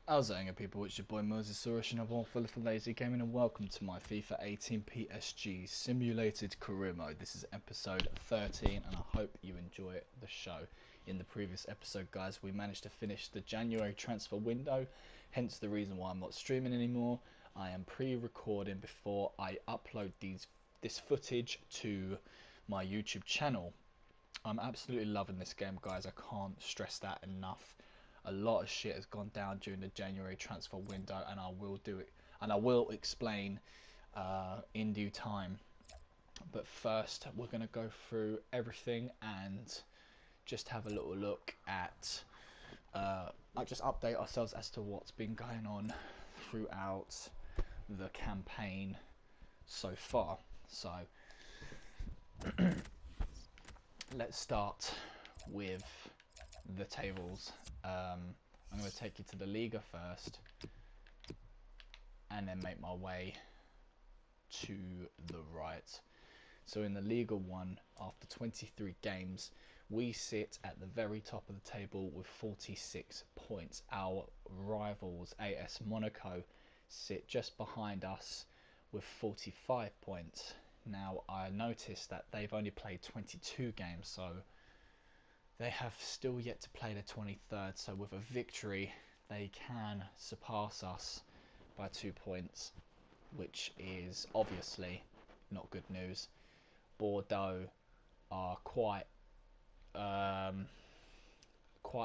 How's it going, people? It's your boy MillzySawUs and I'm all full of lazy gaming, and welcome to my FIFA 18 PSG simulated career mode. This is episode 13 and I hope you enjoy the show. In the previous episode, guys, we managed to finish the January transfer window, hence the reason why I'm not streaming anymore. I am pre-recording before I upload this footage to my YouTube channel. I'm absolutely loving this game, guys. I can't stress that enough. A lot of shit has gone down during the January transfer window, and I will do it, and I will explain in due time. But first, we're going to go through everything and just have a little look at. I'll just update ourselves as to what's been going on throughout the campaign so far. So let's start with the tables. I'm going to take you to the Liga first and then make my way to the right. So in the Liga 1, after 23 games, we sit at the very top of the table with 46 points. Our rivals AS Monaco sit just behind us with 45 points. Now I noticed that they've only played 22 games, so they have still yet to play the 23rd, so with a victory they can surpass us by 2 points, which is obviously not good news. Bordeaux are quite a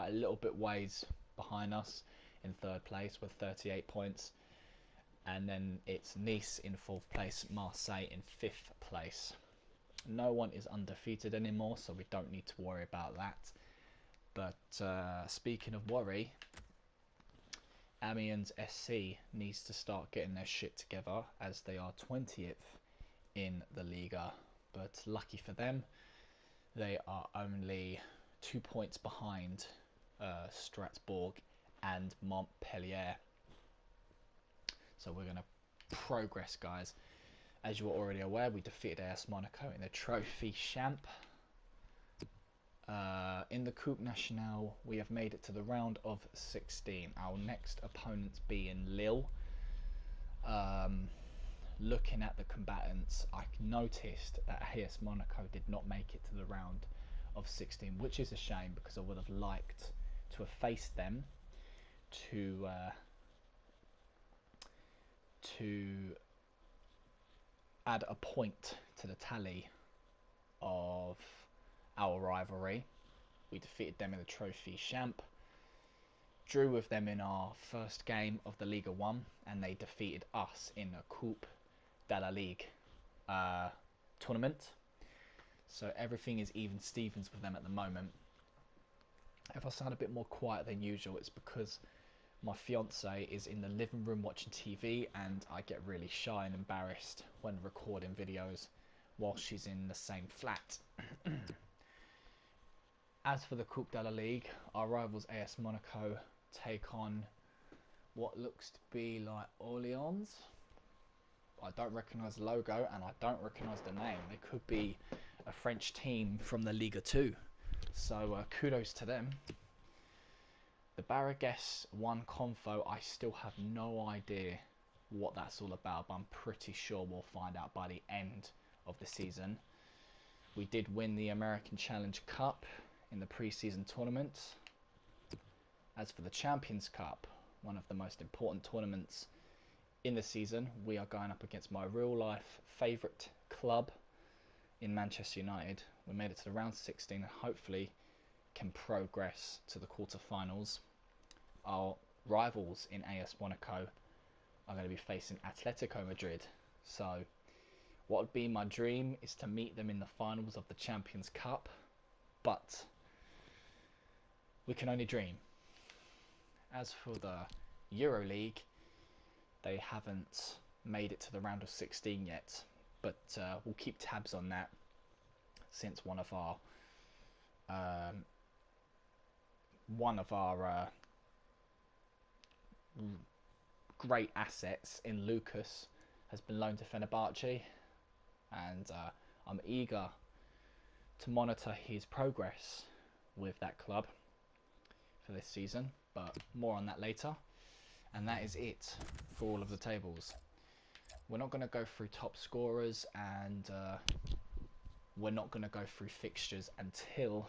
little bit ways behind us in 3rd place with 38 points, and then it's Nice in 4th place, Marseille in 5th place. No one is undefeated anymore, so we don't need to worry about that. But speaking of worry, Amiens SC needs to start getting their shit together, as they are 20th in the Liga. But lucky for them, they are only 2 points behind Strasbourg and Montpellier. So we're going to progress, guys. As you are already aware, we defeated AS Monaco in the Trophy Champ. In the Coupe Nationale, we have made it to the round of 16. Our next opponents being Lille. Looking at the combatants, I noticed that AS Monaco did not make it to the round of 16, which is a shame because I would have liked to have faced them to add a point to the tally of our rivalry. We defeated them in the Trophy Champ, drew with them in our first game of the Liga 1, and they defeated us in the Coupe de la Ligue tournament. So everything is even Stevens with them at the moment. If I sound a bit more quiet than usual, it's because my fiance is in the living room watching TV, and I get really shy and embarrassed when recording videos while she's in the same flat. As for the Coupe de la Ligue, our rivals AS Monaco take on what looks to be like Orleans. I don't recognise the logo and I don't recognise the name. They could be a French team from the Liga 2. So kudos to them. The Barragues 1 Confo, I still have no idea what that's all about, but I'm pretty sure we'll find out by the end of the season. We did win the American Challenge Cup in the pre-season tournament. As for the Champions Cup, one of the most important tournaments in the season, we are going up against my real life favourite club in Manchester United. We made it to the round 16 and hopefully can progress to the quarterfinals. Our rivals in AS Monaco are going to be facing Atletico Madrid. So what would be my dream is to meet them in the finals of the Champions Cup, but we can only dream. As for the EuroLeague, they haven't made it to the round of 16 yet, but we'll keep tabs on that, since one of our great assets in Lucas has been loaned to Fenerbahce, and I'm eager to monitor his progress with that club for this season, but more on that later. And that is it for all of the tables. We're not going to go through top scorers, and we're not going to go through fixtures until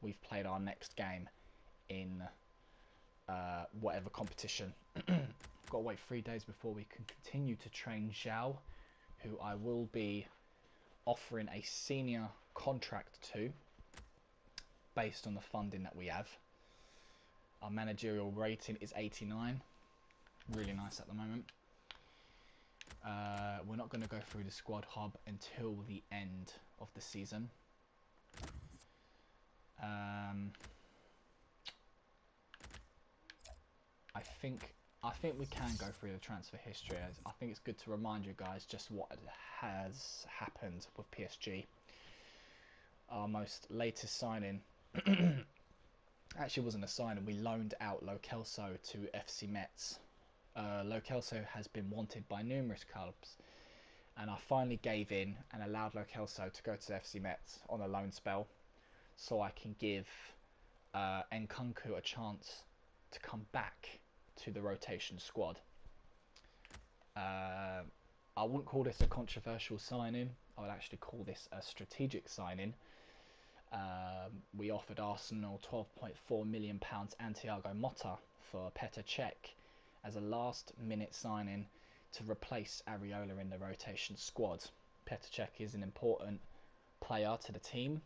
we've played our next game in whatever competition. Got to wait 3 days before we can continue to train Zhao, who I will be offering a senior contract to based on the funding that we have. Our managerial rating is 89, really nice at the moment. We're not going to go through the squad hub until the end of the season. I think we can go through the transfer history. I think it's good to remind you guys just what has happened with PSG. Our most latest signing actually wasn't a signing. We loaned out Lo Celso to FC Metz. Lo Celso has been wanted by numerous clubs, and I finally gave in and allowed Lo Celso to go to FC Metz on a loan spell, so I can give Nkunku a chance to come back to the rotation squad. I wouldn't call this a controversial signing. I would actually call this a strategic signing. We offered Arsenal £12.4 million and Thiago Motta for Petr Cech as a last minute signing to replace Areola in the rotation squad. Petr Cech is an important player to the team,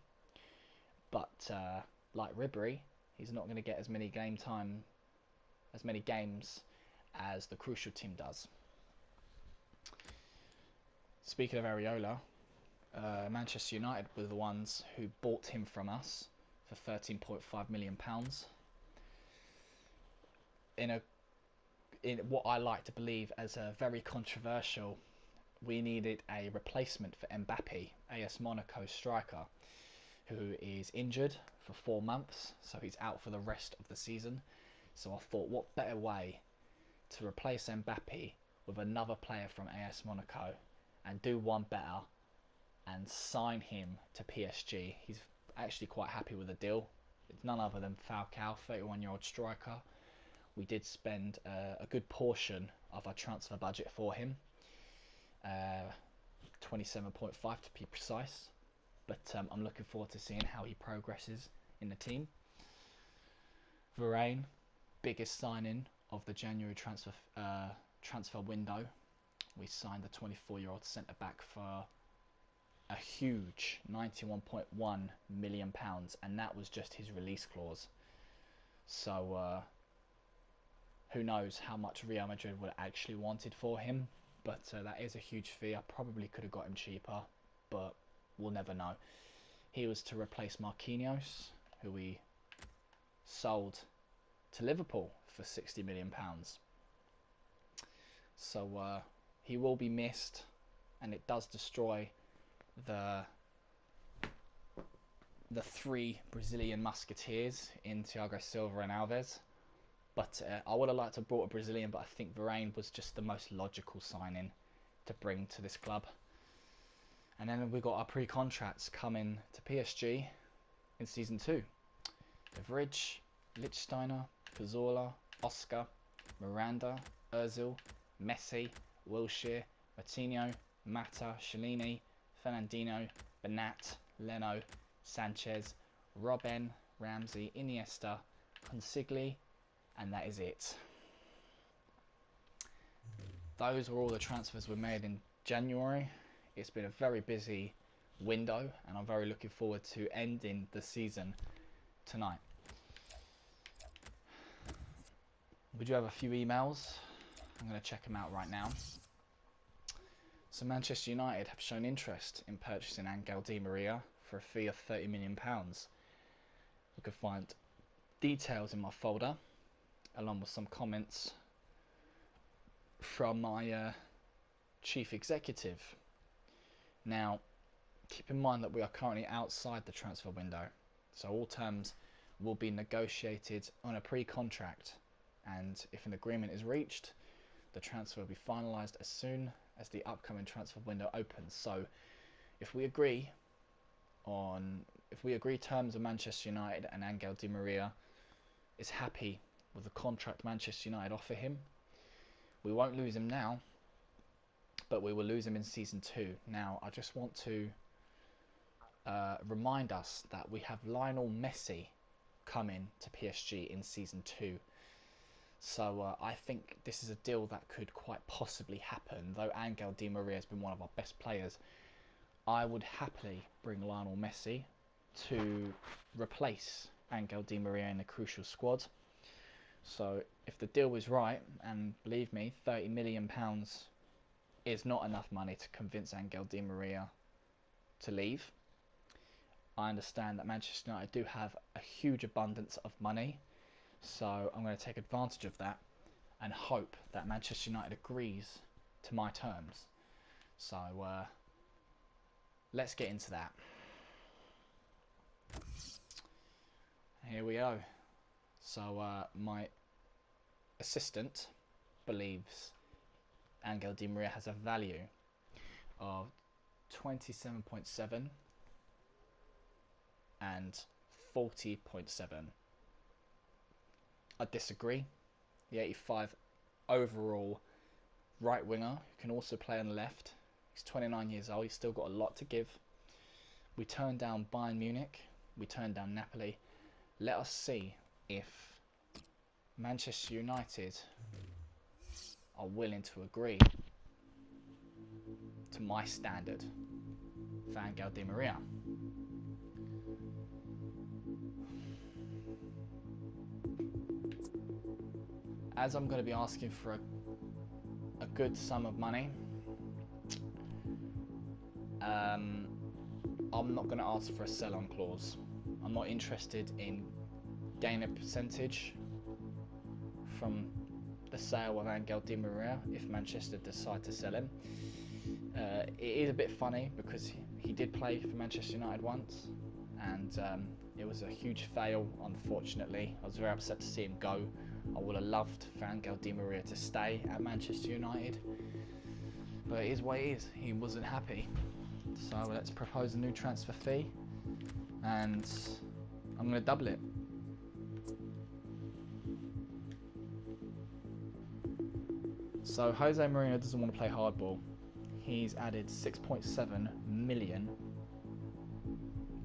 but like Ribery, he's not going to get as many games as the crucial team does. Speaking of Areola, Manchester United were the ones who bought him from us for £13.5 million. In what I like to believe as a very controversial, we needed a replacement for Mbappe, AS Monaco striker, who is injured for 4 months, so he's out for the rest of the season. So I thought, what better way to replace Mbappe with another player from AS Monaco and do one better and sign him to PSG. He's actually quite happy with the deal. It's none other than Falcao, 31-year-old striker. We did spend a good portion of our transfer budget for him, 27.5 to be precise. But I'm looking forward to seeing how he progresses in the team. Varane, biggest signing of the January transfer window. We signed the 24-year-old centre-back for a huge £91.1 million, and that was just his release clause. So who knows how much Real Madrid would actually wanted for him, but that is a huge fee. I probably could have got him cheaper, but we'll never know. He was to replace Marquinhos, who we sold to Liverpool for £60 million. So he will be missed, and it does destroy the three Brazilian musketeers in Thiago Silva and Alves. But I would have liked to have brought a Brazilian, but I think Varane was just the most logical signing to bring to this club. And then we've got our pre-contracts coming to PSG in Season 2. Everidge, Lichtsteiner, Cazorla, Oscar, Miranda, Ozil, Messi, Wilshere, Martinho, Mata, Chiellini, Fernandinho, Bernat, Leno, Sanchez, Robben, Ramsey, Iniesta, Consigli, and that is it. Those were all the transfers we made in January. It's been a very busy window, and I'm very looking forward to ending the season tonight. We do have a few emails. I'm going to check them out right now. So Manchester United have shown interest in purchasing Angel Di Maria for a fee of £30 million. You can find details in my folder, along with some comments from my chief executive. Now, keep in mind that we are currently outside the transfer window, so all terms will be negotiated on a pre-contract, and if an agreement is reached, the transfer will be finalised as soon as the upcoming transfer window opens. So if we agree terms of Manchester United and Angel Di Maria is happy with the contract Manchester United offer him, We won't lose him now, but we will lose him in Season 2. Now, I just want to remind us that we have Lionel Messi coming to PSG in Season 2. So I think this is a deal that could quite possibly happen. Though Angel Di Maria has been one of our best players, I would happily bring Lionel Messi to replace Angel Di Maria in the crucial squad. So if the deal is right, and believe me, £30 million is not enough money to convince Angel Di Maria to leave. I understand that Manchester United do have a huge abundance of money, so I'm going to take advantage of that and hope that Manchester United agrees to my terms. So let's get into that. Here we go. So my assistant believes Angel Di Maria has a value of 27.7 and 40.7. I disagree. The 85 overall right winger who can also play on the left. He's 29 years old. He's still got a lot to give. We turned down Bayern Munich. We turned down Napoli. Let us see if Manchester United are willing to agree to my standard for Angel Di Maria. As I'm going to be asking for a good sum of money, I'm not going to ask for a sell-on clause. I'm not interested in gaining a percentage from the sale of Angel Di Maria if Manchester decide to sell him. It is a bit funny because he did play for Manchester United once, and it was a huge fail, unfortunately. I was very upset to see him go. I would have loved for Angel Di Maria to stay at Manchester United, but it is what it is. He wasn't happy. So let's propose a new transfer fee, and I'm going to double it. So Jose Mourinho doesn't want to play hardball. He's added 6.7 million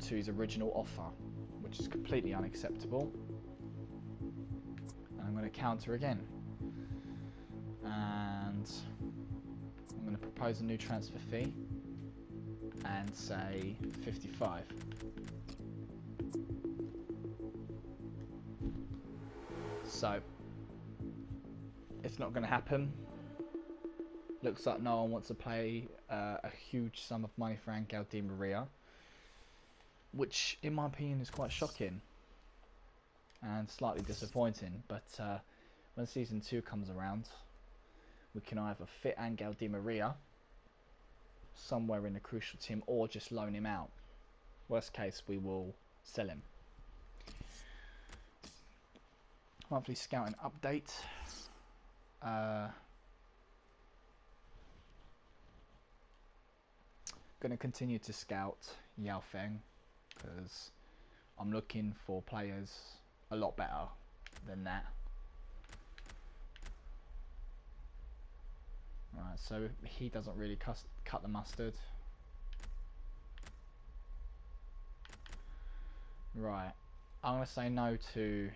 to his original offer, which is completely unacceptable. And I'm going to counter again. And I'm going to propose a new transfer fee and say 55. So it's not going to happen. Looks like no one wants to pay a huge sum of money for Angel Di Maria, which in my opinion is quite shocking and slightly disappointing. But when Season 2 comes around, we can either fit Angel Di Maria somewhere in the crucial team or just loan him out. Worst case, we will sell him. Monthly scouting update. Going to continue to scout Yao Feng because I'm looking for players a lot better than that. Right, so he doesn't really cut the mustard. Right, I'm going to say no to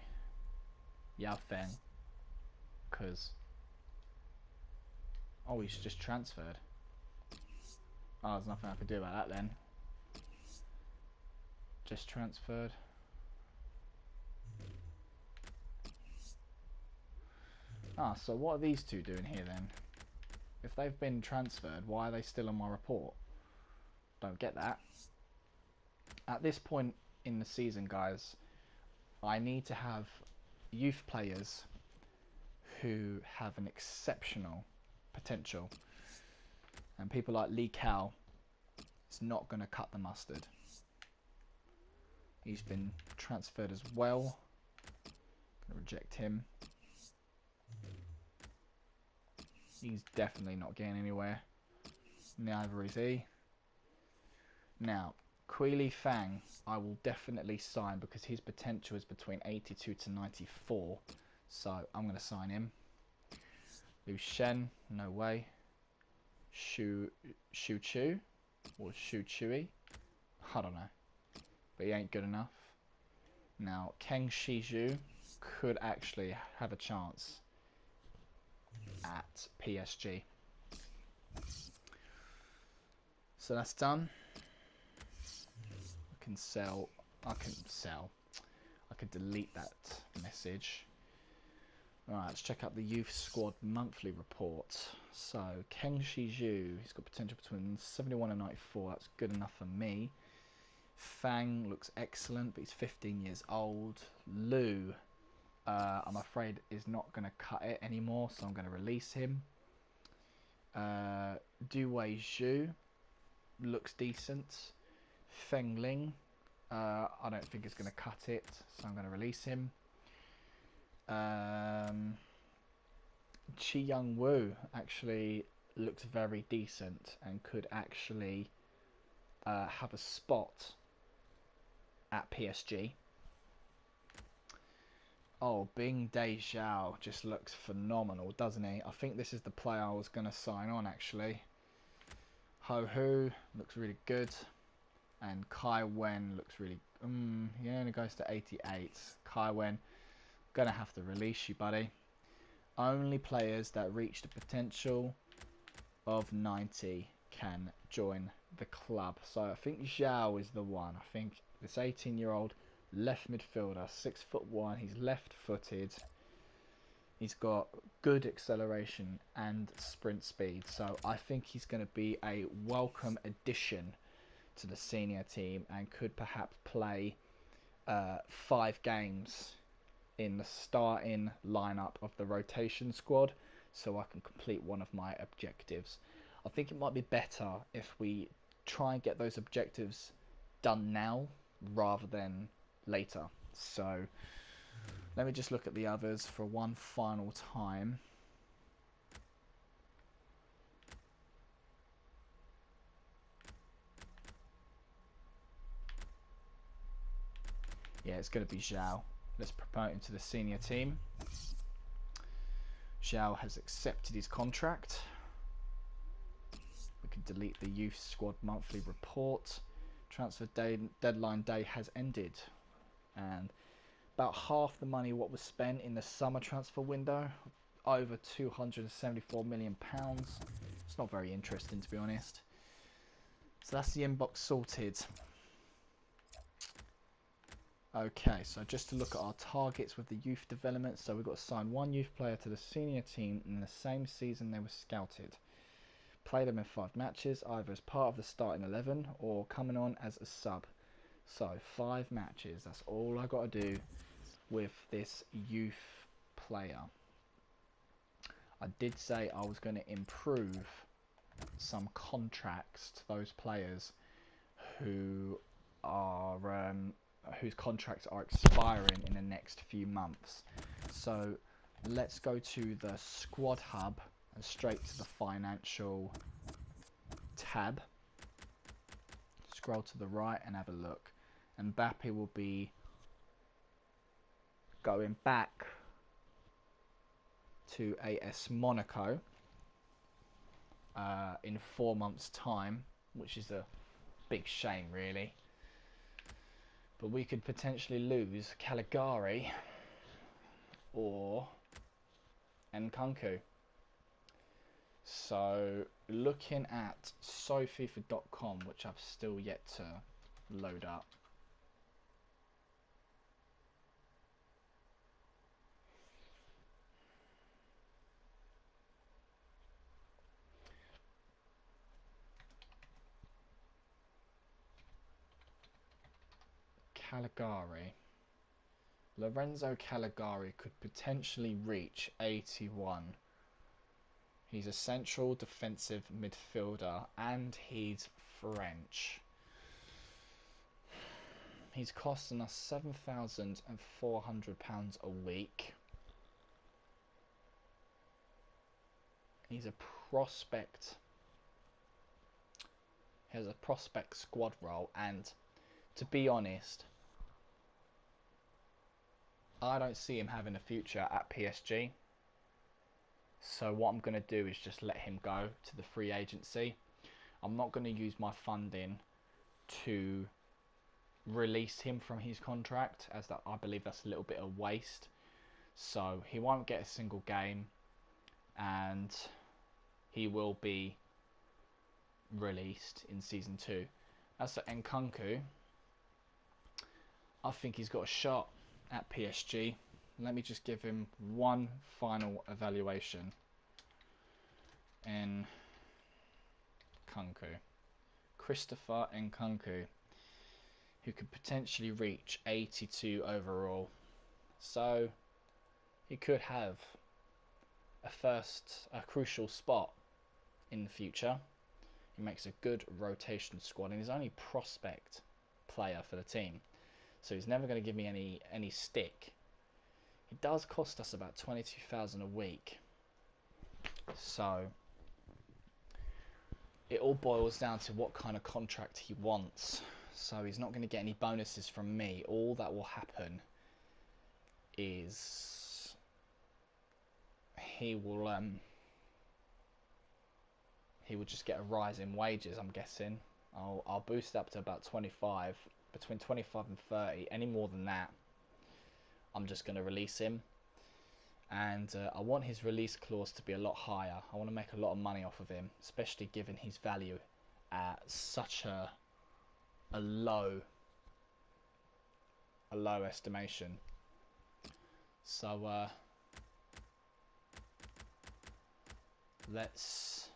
Yao Feng because he's just transferred. Oh, there's nothing I can do about that then. Just transferred. So what are these two doing here then? If they've been transferred, why are they still on my report? Don't get that. At this point in the season, guys, I need to have youth players who have an exceptional potential. And people like Ligue is not going to cut the mustard. He's been transferred as well. Gonna reject him. He's definitely not getting anywhere. Neither is he. Now, Quili Fang, I will definitely sign because his potential is between 82 to 94. So I'm going to sign him. Liu Shen, no way. Shu Chu or Shu Chui, I don't know, but he ain't good enough. Now Keng Shiju could actually have a chance at PSG. So that's done. I can delete that message. Alright, let's check out the youth squad monthly report. So Keng Shiju, he's got potential between 71 and 94. That's good enough for me. Fang looks excellent, but he's 15 years old. Lu, I'm afraid, is not going to cut it anymore, so I'm going to release him. Du Wei Zhu looks decent. Feng Ling, I don't think is going to cut it, so I'm going to release him. Chi Young Woo actually looks very decent and could actually have a spot at PSG. Oh, Bing Dai Xiao just looks phenomenal, doesn't he? I think this is the player I was going to sign on, actually. Ho Hu looks really good. And Kai Wen looks really... he only goes to 88. Kai Wen, going to have to release you, buddy. Only players that reach the potential of 90 can join the club. So I think Zhao is the one. I think this 18-year-old left midfielder, 6'1", he's left-footed. He's got good acceleration and sprint speed. So I think he's going to be a welcome addition to the senior team and could perhaps play 5 games in the starting lineup of the rotation squad, so I can complete one of my objectives. I think it might be better if we try and get those objectives done now rather than later. So let me just look at the others for one final time. Yeah, it's going to be Zhao. Let's promote him to the senior team. Zhao has accepted his contract. We can delete the youth squad monthly report. Transfer deadline day has ended. And about half the money what was spent in the summer transfer window, over £274 million. It's not very interesting, to be honest. So that's the inbox sorted. Okay, so just to look at our targets with the youth development. So we've got to sign 1 youth player to the senior team in the same season they were scouted. Play them in 5 matches, either as part of the starting 11 or coming on as a sub. So 5 matches, that's all I got to do with this youth player. I did say I was going to improve some contracts to those players who are whose contracts are expiring in the next few months. So let's go to the squad hub and straight to the financial tab. Scroll to the right and have a look. Mbappe will be going back to AS Monaco in 4 months' time, which is a big shame, really. But we could potentially lose Caligari or Nkunku. So looking at SoFifa.com, which I've still yet to load up. Caligari. Lorenzo Caligari could potentially reach 81. He's a central defensive midfielder and he's French. He's costing us £7,400 a week. He's a prospect. He has a prospect squad role, and to be honest, I don't see him having a future at PSG. So what I'm going to do is just let him go to the free agency. I'm not going to use my funding to release him from his contract, as that I believe that's a little bit of waste. So he won't get a single game, and he will be released in season 2. As for Nkunku, I think he's got a shot at PSG. Let me just give him one final evaluation. Nkunku. Christopher Nkunku, who could potentially reach 82 overall. So he could have a crucial spot in the future. He makes a good rotation squad, and he's only prospect player for the team, so he's never going to give me any stick. He does cost us about 22,000 a week, so it all boils down to what kind of contract he wants. So he's not going to get any bonuses from me. All that will happen is he will just get a rise in wages, I'm guessing. I'll boost it up to about 25, between 25 and 30. Any more than that, I'm just going to release him. And I want his release clause to be a lot higher. I want to make a lot of money off of him, especially given his value at such a low estimation. So let's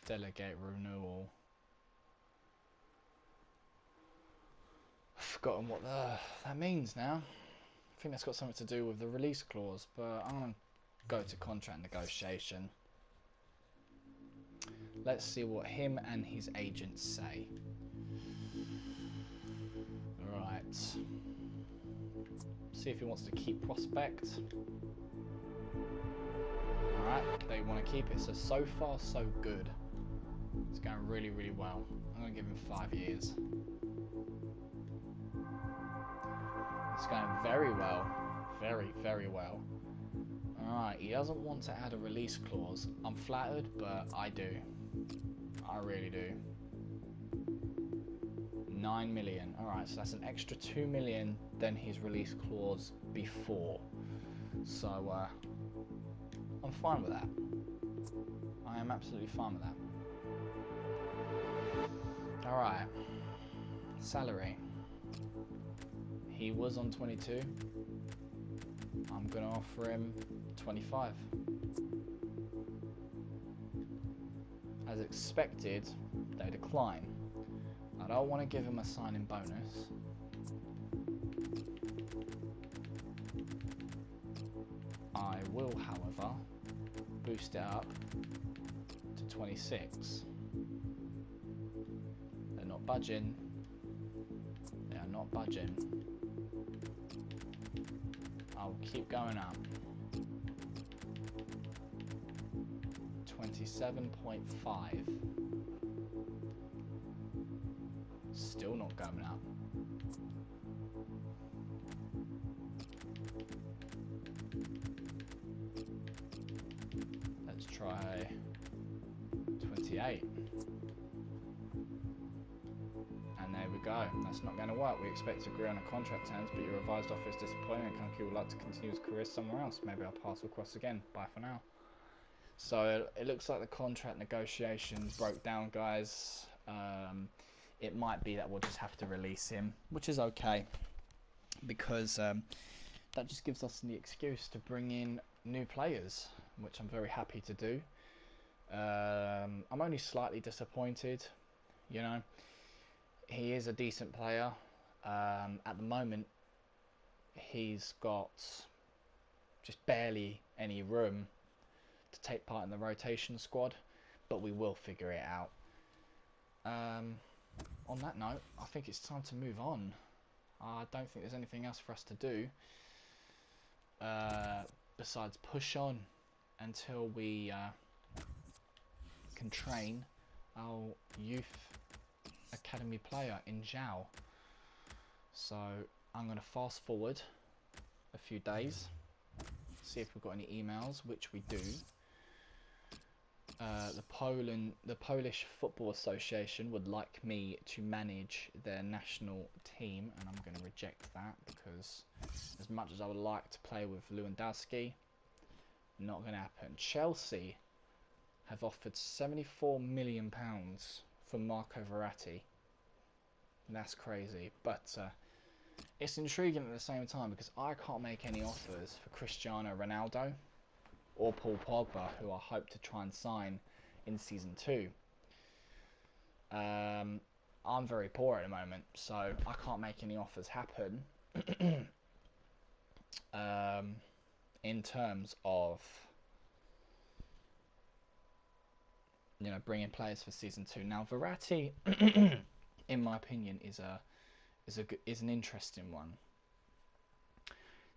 delegate renewal. I've forgotten what that means now. I think that's got something to do with the release clause, but I'm going to go to contract negotiation. Let's see what him and his agents say. Right. See if he wants to keep prospect. Alright, they want to keep it. So far, so good. It's going really, really well. I'm going to give him 5 years. It's going very well. Very, very well. Alright, he doesn't want to add a release clause. I'm flattered, but I do. I really do. 9 million. Alright, so that's an extra 2 million than his release clause before. So, I'm fine with that. I am absolutely fine with that. Alright. Salary. He was on 22. I'm going to offer him 25. As expected, they decline. I don't want to give him a signing bonus. I will, however, boost it up to 26. They're not budging. They are not budging. I'll keep going up. 27.5. Still not going up. Let's try 28. And there we go. That's not going to work. We expect to agree on a contract terms, but your revised offer is disappointing. Nkunku would like to continue his career somewhere else. Maybe I'll pass across again. Bye for now. So it looks like the contract negotiations broke down, guys. It might be that we'll just have to release him, which is okay, because that just gives us the excuse to bring in new players, which I'm very happy to do. I'm only slightly disappointed, you know. He is a decent player. At the moment, he's got just barely any room to take part in the rotation squad, but we will figure it out. On that note, I think it's time to move on. I don't think there's anything else for us to do besides push on until we can train our youth academy player in Zhao. So I'm going to fast forward a few days. see if we've got any emails, which we do. The Polish Football Association would like me to manage their national team, and I'm going to reject that because as much as I would like to play with Lewandowski, not going to happen. Chelsea have offered £74 million for Marco Verratti. That's crazy, but it's intriguing at the same time because I can't make any offers for Cristiano Ronaldo or Paul Pogba, who I hope to try and sign in Season 2. I'm very poor at the moment, so I can't make any offers happen in terms of, you know, bringing players for Season 2. Now, Verratti, in my opinion, is an interesting one.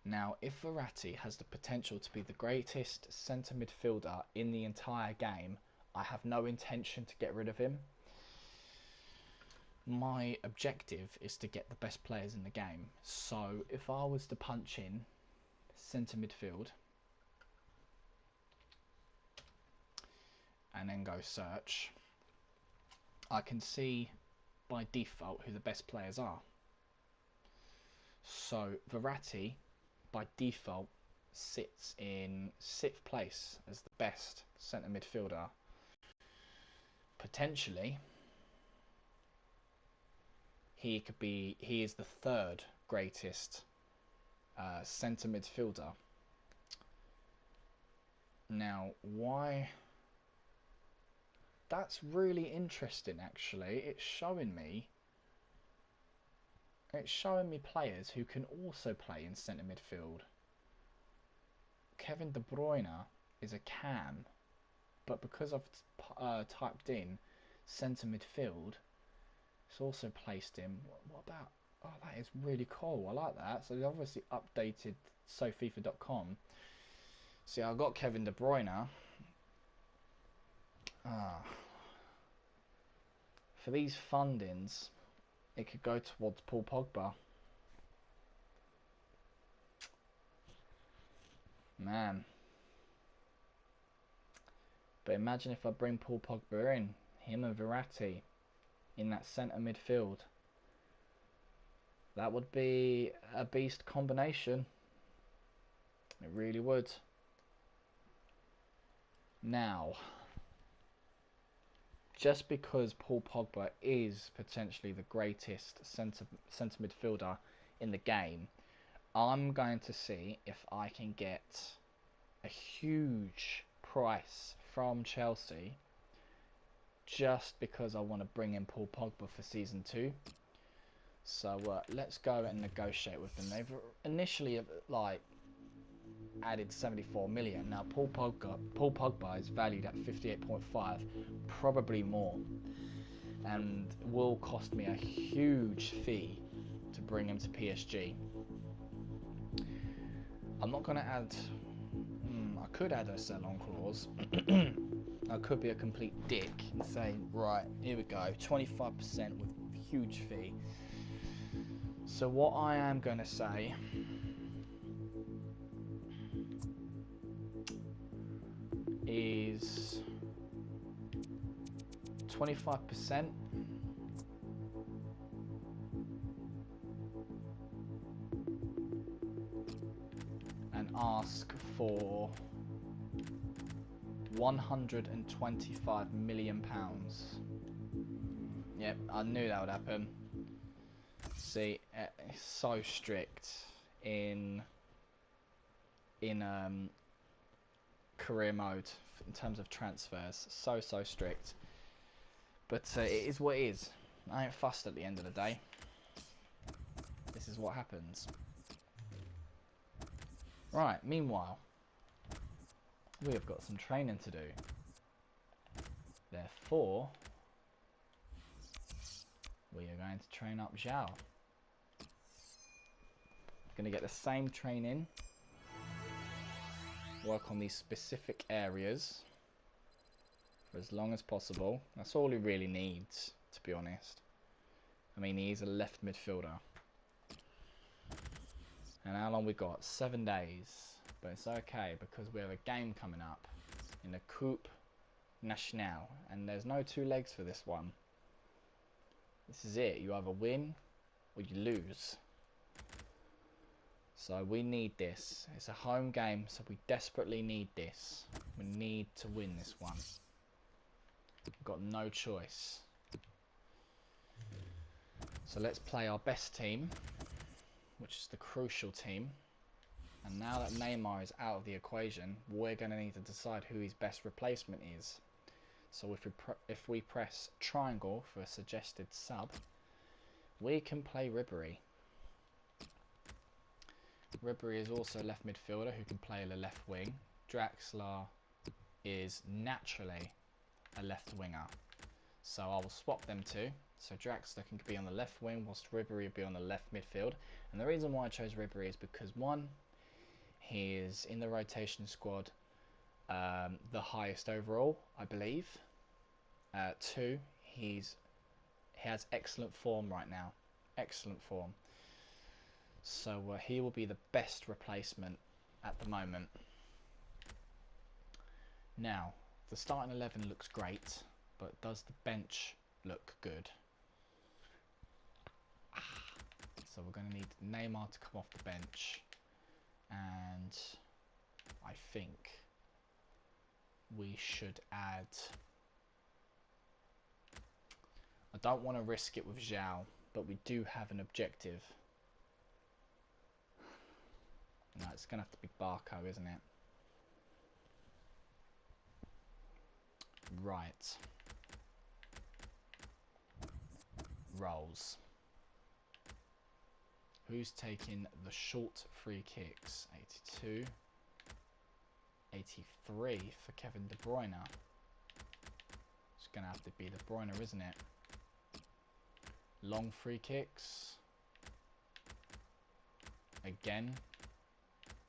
Now, if Verratti has the potential to be the greatest centre midfielder in the entire game, I have no intention to get rid of him. My objective is to get the best players in the game. So, if I was to punch in centre midfield and then go search, I can see by default who the best players are. So, Verratti by default sits in 6th place as the best centre midfielder. Potentially, he is the 3rd greatest centre midfielder. Now, why? That's really interesting, actually. It's showing me players who can also play in centre midfield. Kevin De Bruyne is a cam, but because I've typed in centre midfield, it's also placed him. What about? Oh, that is really cool. I like that. So they obviously updated SoFifa.com. See, I got Kevin De Bruyne. For these fundings, it could go towards Paul Pogba. Man. But imagine if I bring Paul Pogba in, him and Verratti in that centre midfield. That would be a beast combination. It really would. Now, just because Paul Pogba is potentially the greatest centre midfielder in the game, I'm going to see if I can get a huge price from Chelsea just because I want to bring in Paul Pogba for Season 2. So let's go and negotiate with them. They've initially added 74 million. Now Paul Pogba is valued at 58.5, probably more, and will cost me a huge fee to bring him to PSG. I'm not going to add. I could add a sell-on clause. I could be a complete dick and say, right, here we go, 25% with huge fee. So what I am going to say is 25% and ask for £125 million. Yep, I knew that would happen. See, it's so strict in career mode in terms of transfers. So strict. But it is what it is. I ain't fussed at the end of the day. This is what happens. Right, meanwhile, we have got some training to do. Therefore, we are going to train up Zhao. Going to get the same training. Work on these specific areas for as long as possible. That's all he really needs, to be honest. I mean, he's a left midfielder. And how long we got? 7 days. But it's okay because we have a game coming up in the Coupe Nationale, and there's no two legs for this one. This is it. You either win or you lose. So we need this. It's a home game, so we desperately need this. We need to win this one. We've got no choice. So let's play our best team, which is the crucial team. And now that Neymar is out of the equation, we're going to need to decide who his best replacement is. So if we press triangle for a suggested sub, we can play Ribery. Ribery is also a left midfielder who can play the left wing. Draxler is naturally a left winger. So I will swap them two. So Draxler can be on the left wing whilst Ribery will be on the left midfield. And the reason why I chose Ribery is because, one, he is in the rotation squad, the highest overall, I believe. Two, he has excellent form right now. Excellent form. So he will be the best replacement at the moment. Now, the starting 11 looks great, but does the bench look good? So we're going to need Neymar to come off the bench. And I think we should add... I don't want to risk it with Zhao, but we do have an objective. No, it's going to have to be Barco, isn't it? Right. Roles. Who's taking the short free kicks? 82. 83 for Kevin De Bruyne. It's going to have to be De Bruyne, isn't it? Long free kicks. Again,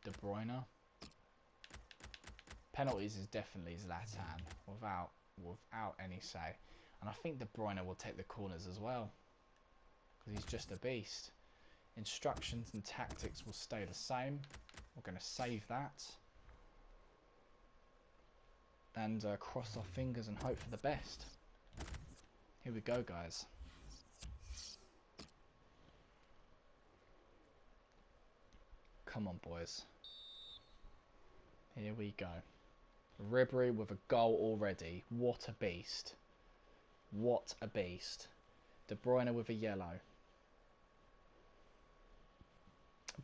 De Bruyne. Penalties is definitely Zlatan, without any say. And I think De Bruyne will take the corners as well, because he's just a beast. Instructions and tactics will stay the same. We're going to save that. And cross our fingers and hope for the best. Here we go, guys. Come on, boys. Here we go. Ribery with a goal already. What a beast. What a beast. De Bruyne with a yellow.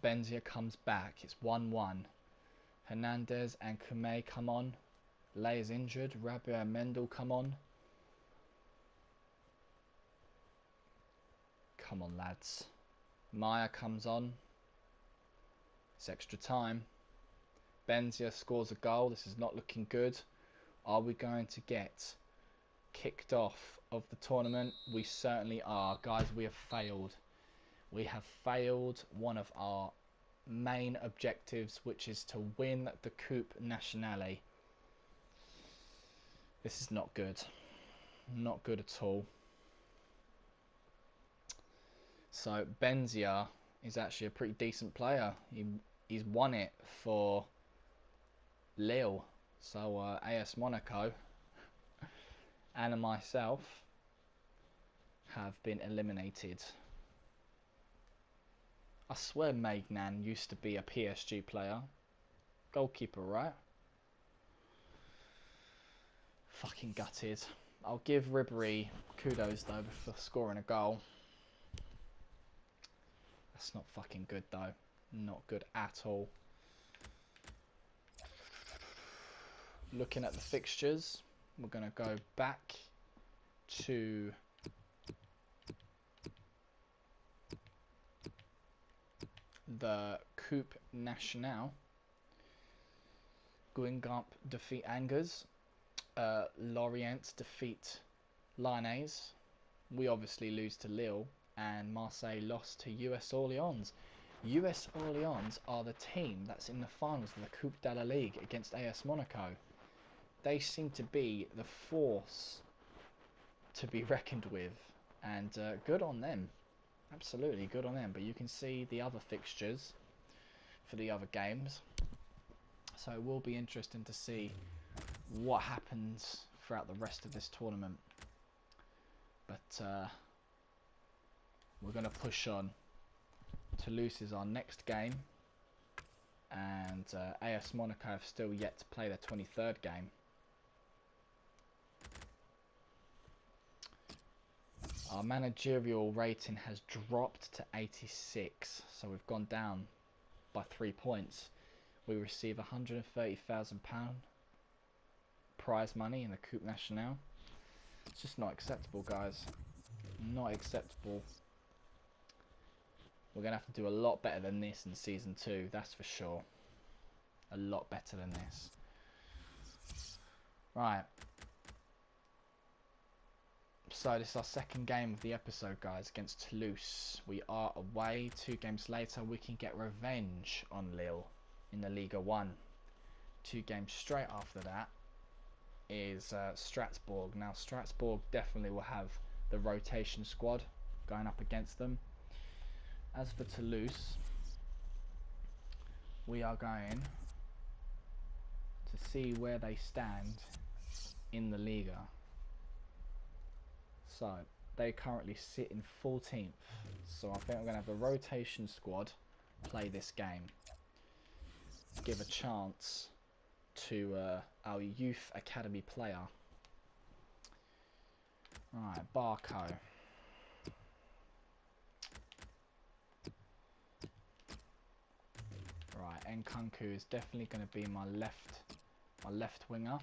Benzia comes back. It's 1-1. Hernandez and Kume come on. Lay is injured. Rabia and Mendel come on. Come on, lads. Maya comes on. It's extra time. Benzia scores a goal. This is not looking good. Are we going to get kicked off of the tournament? We certainly are. Guys, we have failed. We have failed one of our main objectives, which is to win the Coupe Nationale. This is not good. Not good at all. So Benzia is actually a pretty decent player. He's won it for Lille. So AS Monaco and myself have been eliminated. I swear Maignan used to be a PSG player. Goalkeeper, right? Fucking gutted. I'll give Ribery kudos though for scoring a goal. That's not fucking good though. Not good at all. Looking at the fixtures, we're going to go back to the Coupe Nationale. Guingamp defeat Angers. Lorient defeat Lyonnais. We obviously lose to Lille, and Marseille lost to US Orleans. US Orleans are the team that's in the finals of the Coupe de la Ligue against AS Monaco. They seem to be the force to be reckoned with, and good on them. Absolutely good on them. But you can see the other fixtures for the other games. So it will be interesting to see what happens throughout the rest of this tournament. But we're going to push on. Toulouse is our next game. And AS Monaco have still yet to play their 23rd game. Our managerial rating has dropped to 86, so we've gone down by 3 points. We receive £130,000 prize money in the Coupe Nationale. It's just not acceptable, guys. Not acceptable. We're going to have to do a lot better than this in Season 2, that's for sure. A lot better than this. Right. So this is our second game of the episode, guys, against Toulouse. We are away. 2 games later, we can get revenge on Lille in the Ligue 1. 2 games straight after that is Strasbourg. Now, Strasbourg definitely will have the rotation squad going up against them. As for Toulouse, we are going to see where they stand in the Liga. So, they currently sit in 14th. So I think we're going to have the rotation squad play this game. Give a chance to our youth academy player. Right, Barco. Right, Nkunku is definitely going to be my left winger.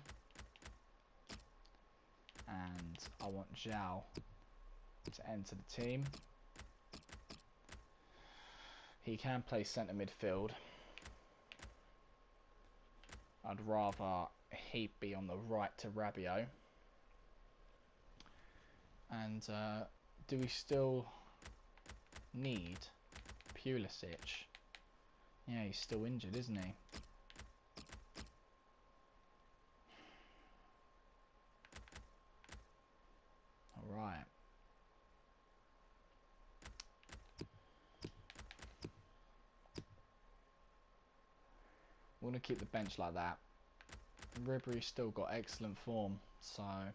And I want Zhao to enter the team. He can play centre midfield. I'd rather he be on the right to Rabiot. And do we still need Pulisic? Yeah, he's still injured, isn't he? Alright. We're going to keep the bench like that. Ribery's still got excellent form, so a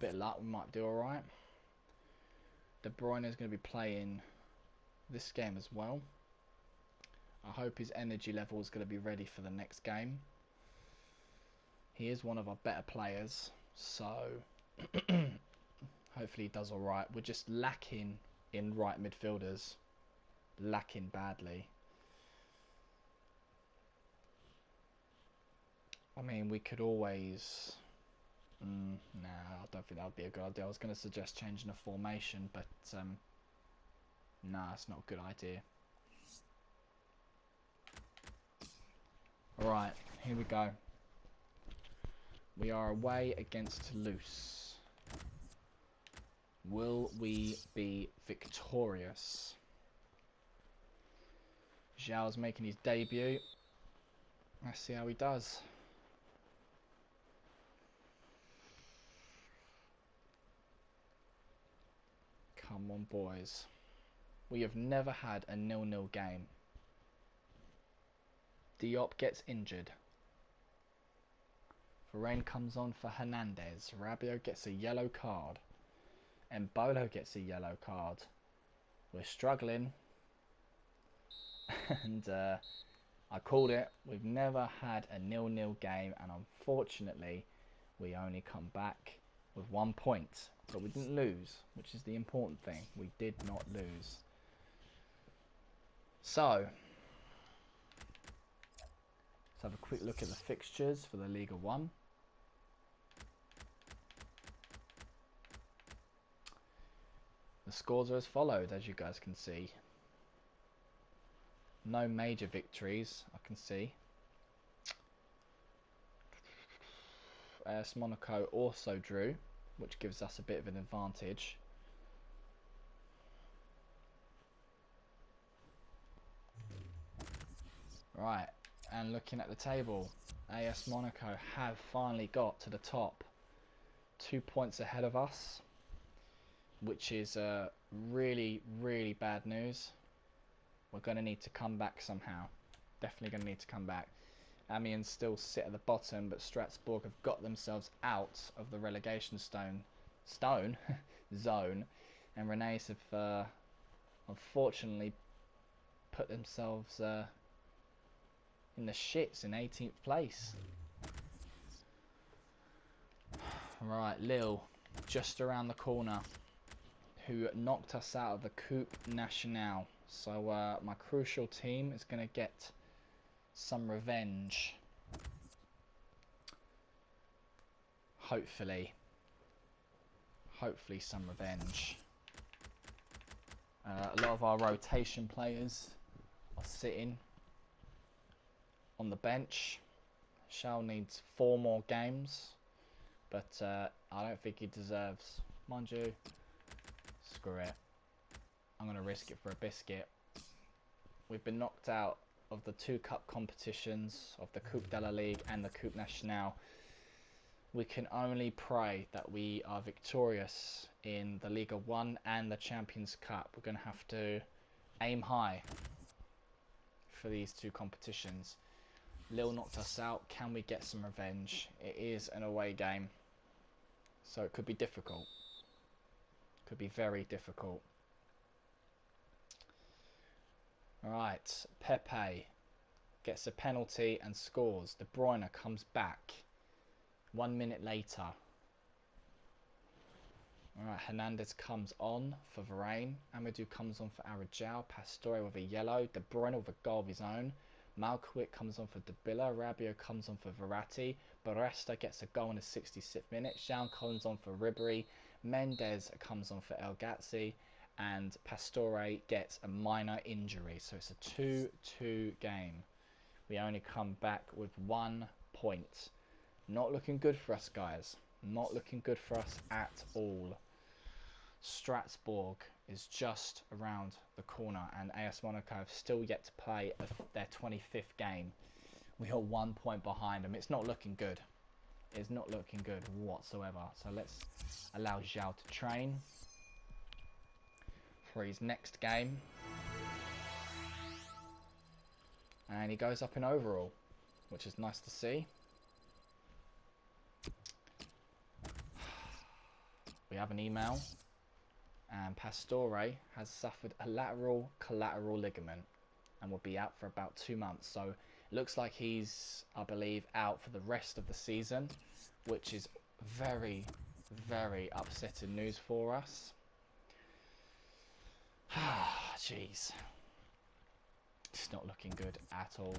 bit of luck, we might do alright. De Bruyne is going to be playing this game as well. I hope his energy level is going to be ready for the next game. He is one of our better players, so hopefully he does alright. We're just lacking in right midfielders. Lacking badly. I mean, we could always... nah, I don't think that would be a good idea. I was going to suggest changing the formation, but nah, it's not a good idea. Alright, here we go. We are away against Toulouse. Will we be victorious? Zhao's making his debut. Let's see how he does. Come on, boys. We have never had a 0-0 game. Diop gets injured. Varane comes on for Hernandez. Rabiot gets a yellow card. And Bolo gets a yellow card. We're struggling. And I called it. We've never had a 0-0 game. And unfortunately, we only come back with 1 point. But we didn't lose, which is the important thing. We did not lose. So, let's have a quick look at the fixtures for the Ligue 1. The scores are as followed, as you guys can see. No major victories, I can see. AS Monaco also drew, which gives us a bit of an advantage. Right, and looking at the table, AS Monaco have finally got to the top. 2 points ahead of us, which is really, really bad news. We're going to need to come back somehow. Definitely going to need to come back. Amiens still sit at the bottom, but Strasbourg have got themselves out of the relegation zone, and Rennes have unfortunately put themselves in the shits in 18th place. Right, Lille, just around the corner, who knocked us out of the Coupe Nationale. So my crucial team is going to get some revenge. Hopefully some revenge. A lot of our rotation players are sitting on the bench. Shell needs 4 more games, but I don't think he deserves. Mind you, screw it. I'm going to risk it for a biscuit. We've been knocked out of the 2 cup competitions, of the Coupe de la Ligue and the Coupe Nationale. We can only pray that we are victorious in the Ligue 1 and the Champions Cup. We're going to have to aim high for these 2 competitions. Lille knocked us out. Can we get some revenge? It is an away game, so it could be difficult. Could be very difficult. Alright, Pepe gets a penalty and scores. De Bruyne comes back 1 minute later. Alright, Hernandez comes on for Varane. Amadou comes on for Arajau. Pastore with a yellow. De Bruyne with a goal of his own. Malkovic comes on for Dabila. Rabiot comes on for Verratti. Baresta gets a goal in the 66th minute. Jean comes on for Ribéry. Mendes comes on for El Ghazi. And Pastore gets a minor injury. So it's a 2-2 game. We only come back with 1 point. Not looking good for us, guys. Not looking good for us at all. Strasbourg is just around the corner, and AS Monaco have still yet to play their 25th game. We are 1 point behind them. It's not looking good. It's not looking good whatsoever. So let's allow Zhao to train for his next game. And he goes up in overall, which is nice to see. We have an email, and Pastore has suffered a lateral collateral ligament and will be out for about 2 months. So it looks like he's, I believe, out for the rest of the season, which is very, very upsetting news for us. Jeez. It's not looking good at all.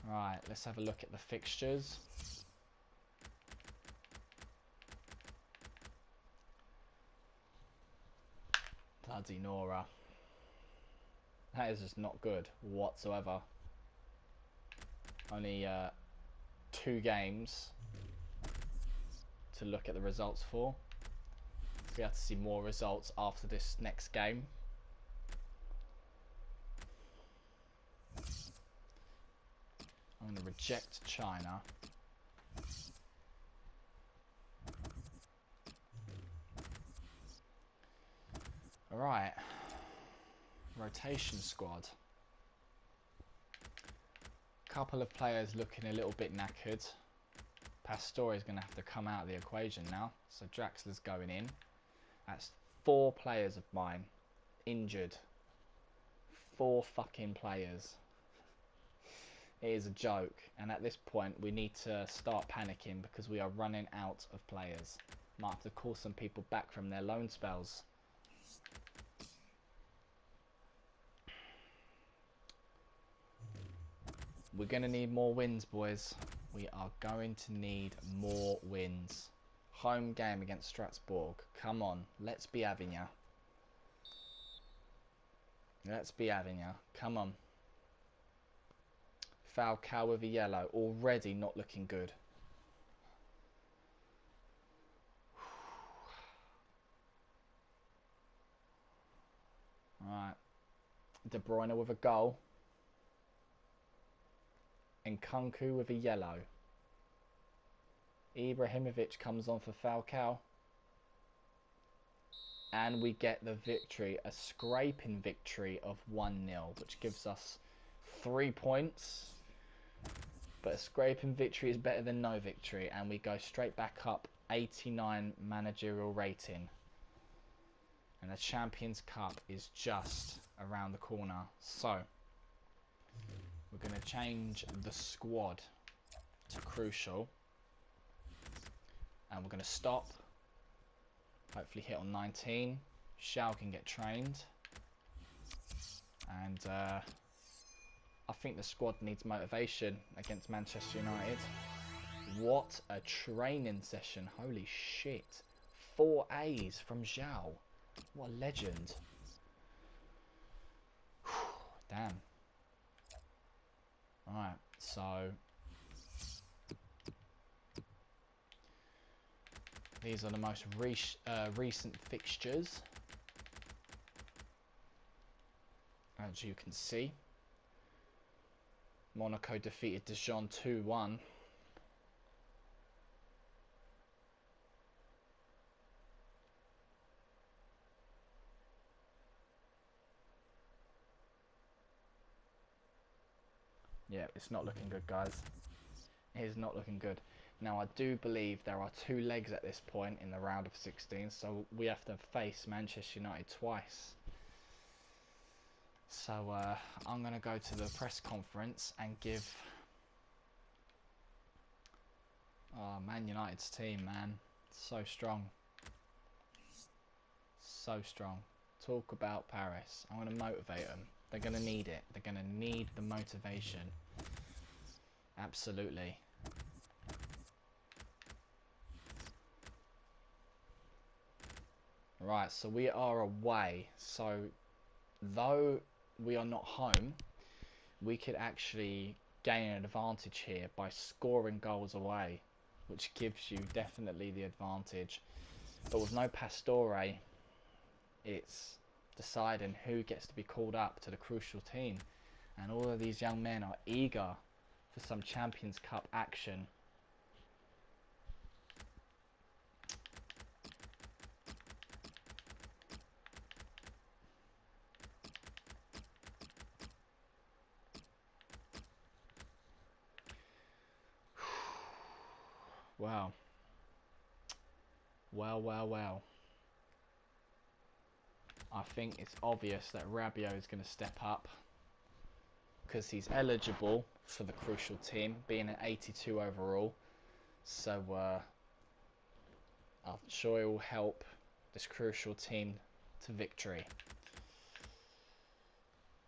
Right, let's have a look at the fixtures. Bloody Nora. That is just not good whatsoever. Only 2 games to look at the results for. We have to see more results after this next game. I'm going to reject China. Alright. Rotation squad. Couple of players looking a little bit knackered. Pastore is going to have to come out of the equation now. So Draxler's going in. That's 4 players of mine injured. 4 fucking players. It is a joke, and at this point we need to start panicking because we are running out of players. Might have to call some people back from their loan spells. We're going to need more wins, boys. We are going to need more wins. Home game against Strasbourg. Come on, let's be having ya. Let's be having ya. Come on. Falcao with a yellow. Already not looking good. Alright. De Bruyne with a goal. Nkunku with a yellow. Ibrahimovic comes on for Falcao. And we get the victory. A scraping victory of 1-0, which gives us 3 points. But a scraping victory is better than no victory. And we go straight back up. 89 managerial rating. And the Champions Cup is just around the corner. So, we're going to change the squad to crucial. And we're going to stop. Hopefully hit on 19. Shao can get trained. And I think the squad needs motivation against Manchester United. What a training session. Holy shit. 4 A's from Zhao. What a legend. Damn. Alright, so these are the most recent fixtures. As you can see, Monaco defeated Dijon 2-1. Yeah, it's not looking good, guys. It is not looking good. Now, I do believe there are 2 legs at this point in the round of 16, so we have to face Manchester United twice. So, I'm going to go to the press conference and give Man United's team, man. So strong. So strong. Talk about Paris. I'm going to motivate them. They're going to need it. They're going to need the motivation. Absolutely. Right, so we are away. So, though we are not home, we could actually gain an advantage here by scoring goals away, which gives you definitely the advantage. But with no Pastore, it's deciding who gets to be called up to the crucial team. And all of these young men are eager for some Champions Cup action. Wow. Well. I think it's obvious that Rabiot is going to step up because he's eligible for the crucial team, being an 82 overall. So I'm sure it will help this crucial team to victory.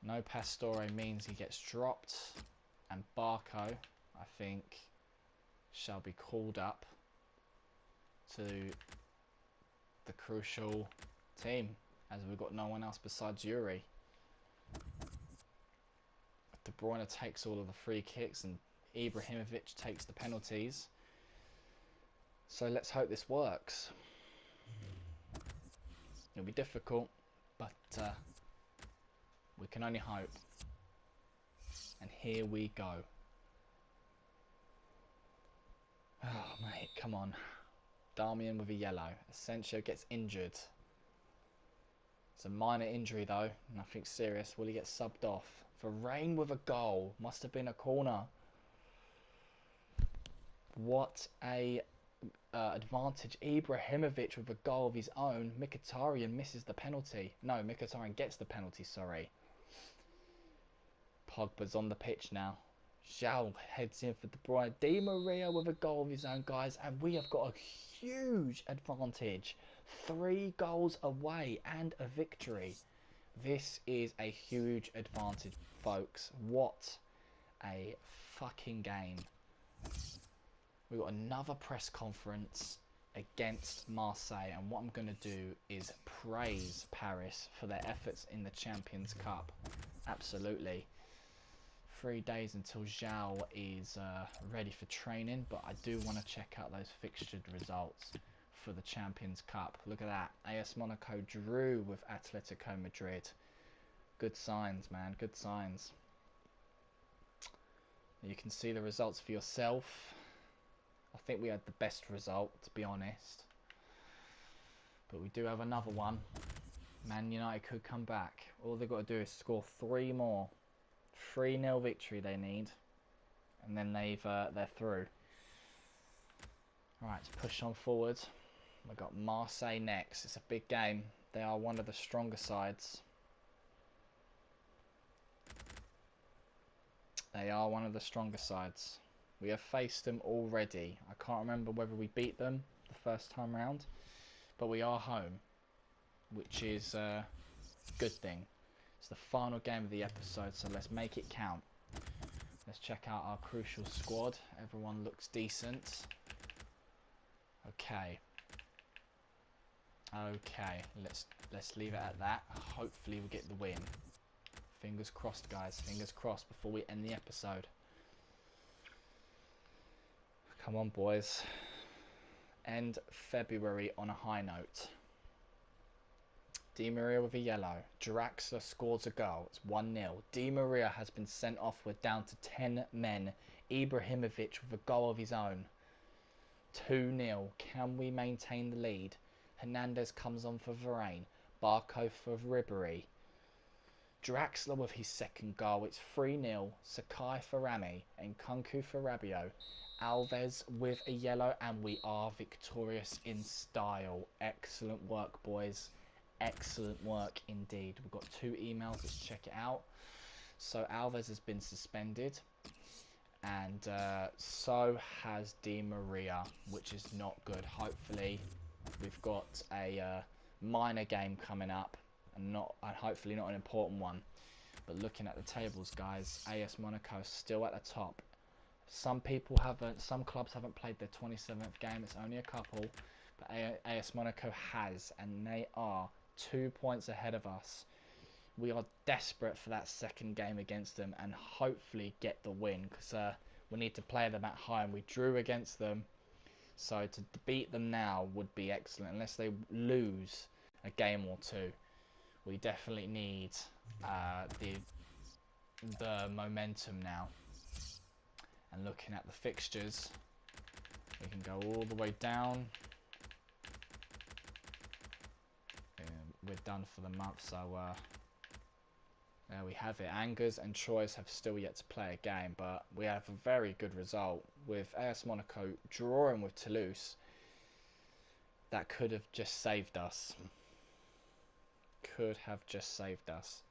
No Pastore means he gets dropped, and Barco, I think, shall be called up to the crucial team, as we've got no one else besides Yuri. De Bruyne takes all of the free kicks and Ibrahimovic takes the penalties. So let's hope this works. It'll be difficult, but we can only hope. And here we go. Oh, mate, come on. Darmian with a yellow. Asensio gets injured. It's a minor injury though, nothing serious. Will he get subbed off? Varane with a goal. Must have been a corner. What a advantage. Ibrahimovic with a goal of his own. Mkhitaryan misses the penalty. No, Mkhitaryan gets the penalty, sorry. Pogba's on the pitch now. Zhao heads in for De Bruyne. Di Maria with a goal of his own, guys. And we have got a huge advantage. 3 goals away and a victory. This is a huge advantage, folks. What a fucking game. We've got another press conference against Marseille. And what I'm going to do is praise Paris for their efforts in the Champions Cup. Absolutely. 3 days until Zhao is ready for training, but I do want to check out those fixture results for the Champions Cup. Look at that. AS Monaco drew with Atletico Madrid. Good signs, man. Good signs. You can see the results for yourself. I think we had the best result, to be honest. But we do have another one. Man United could come back. All they've got to do is score 3 more. 3-0 victory they need, and then they're through. All right, let's push on forward. We've got Marseille next. It's a big game. They are one of the stronger sides. They are one of the stronger sides. We have faced them already. I can't remember whether we beat them the first time round, but we are home, which is a good thing. It's the final game of the episode, so let's make it count. Let's check out our crucial squad. Everyone looks decent. Okay. Okay, let's leave it at that. Hopefully we'll get the win. Fingers crossed, guys. Fingers crossed before we end the episode. Come on, boys. End February on a high note. Di Maria with a yellow. Draxler scores a goal. It's 1-0. Di Maria has been sent off. We're down to 10 men. Ibrahimovic with a goal of his own. 2-0. Can we maintain the lead? Hernandez comes on for Varane. Barco for Ribery. Draxler with his second goal. It's 3-0. Sakai for Rami. And Nkunku for Rabiot. Alves with a yellow. And we are victorious in style. Excellent work, boys. Excellent work indeed. We've got 2 emails. Let's check it out. So Alves has been suspended. And so has Di Maria, which is not good. Hopefully we've got a minor game coming up, and hopefully not an important one. But looking at the tables, guys, AS Monaco is still at the top. Some clubs haven't played their 27th game. It's only a couple, but AS Monaco has, and they are 2 points ahead of us. We are desperate for that second game against them and hopefully get the win, because we need to play them at home. We drew against them, so to beat them now would be excellent, unless they lose a game or two. We definitely need the momentum now. And looking at the fixtures, we can go all the way down. We're done for the month, so there we have it. Angers and Troyes have still yet to play a game, but we have a very good result with AS Monaco drawing with Toulouse. That could have just saved us. Could have just saved us.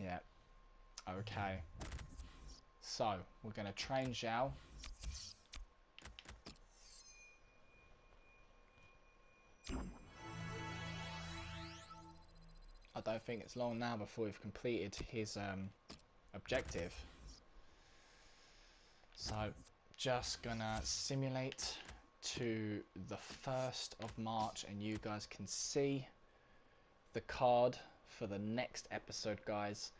Yeah. Okay. So, we're going to train Zhao. I don't think it's long now before we've completed his objective. So, just gonna simulate to the 1st of March, and you guys can see the card for the next episode, guys.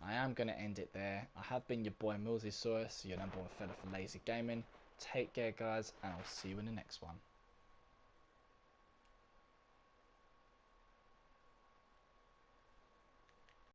I am gonna end it there. I have been your boy MillzySawUs, your #1 fella for lazy gaming. Take care, guys, and I'll see you in the next one.